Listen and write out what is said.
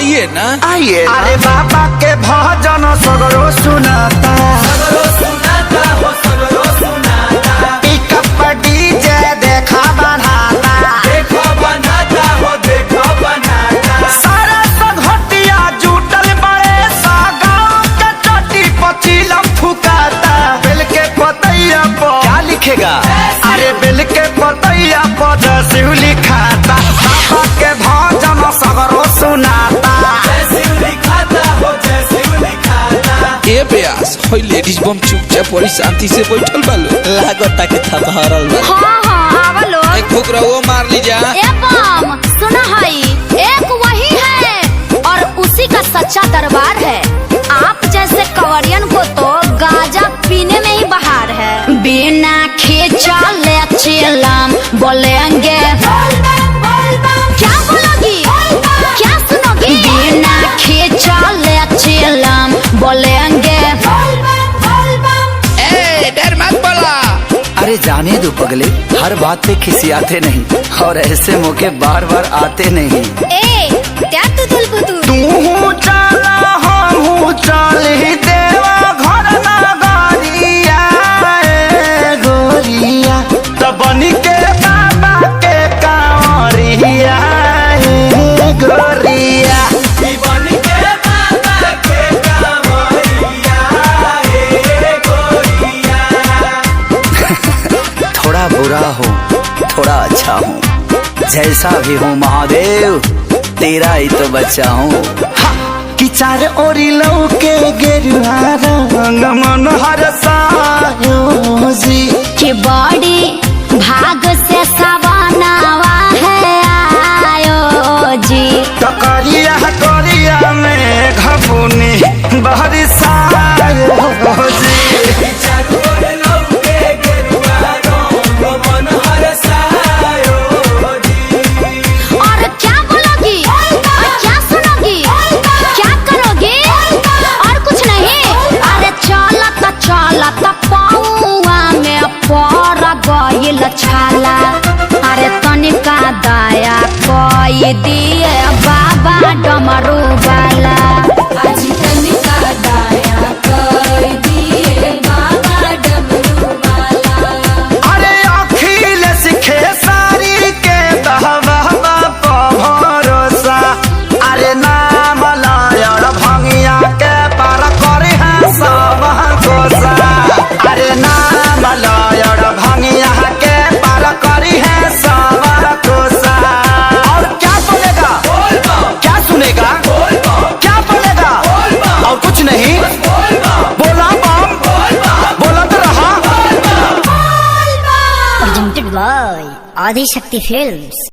आइए ना, आइए। अरे बाबा के भजन सगरो सुनाता, पिकअप डीजे देखा बनाता, सारा संघटिया जुटल बड़े सा गाँव के चटी पचीला फुकाता। बेल के पतैया पर क्या लिखेगा? अरे बेल के पतैया पर शिव लिखाता। बाबा के भजन सगरो सुनाता। ए प्यास होई लेडीज बम चुपचाप और शांति से बैठल बालो, लागत के थपहरल बा। हाँ हाँ आवा लोग, एक फुकरा वो मार ली जा। ए बम सुना है, एक वही है और उसी का सच्चा दरबार है। आप जैसे कंवरियन को तो गांजा पीने में ही बहार है। बिना खींचा ले चिलम बोलेंगे, क्या बोलोगी, क्या सुनोगी? बिना खींचा ले चिलम बोलेंगे। ए डर मत बोला। अरे जाने दो पगले, हर बात पे खिसियाते नहीं और ऐसे मौके बार बार आते नहीं। ए क्या तू दुलबुतू, तू चला हम चल ही देवा घर नगरिया गोरिया, तब बनी के बाबा के कांवरिया गोरिया। थोड़ा बुरा हो थोड़ा अच्छा हूँ, जैसा भी हूँ महादेव तेरा ही तो बच्चा हूँ। कि चार ओरी लौके गेरुआ रंग मन हरसायो जी, कि बड़ी भाग से सवानावा है आयो जी। तो करिया में घबुनी बरसायो जी। और क्या बोलोगी, और क्या सुनोगी, क्या करोगी? और कुछ नहीं। अरे चलत पौआ में पर गइल छाला। अरे तनिका दया कई दिए बाबा डमरू वाला। अरे अखिल सीखे सारी के दहवा भरोसा। अरे नाम लायर भंगिया के पर करे है सब कोसा। अरे नाम लायर भंगिया के पर करी है सब कोसा। और क्या बोलेगा, क्या सुनेगा, क्या बोलेगा? और कुछ नहीं बोला बम, बोला तो रहा। Presented by Adi Shakti Films।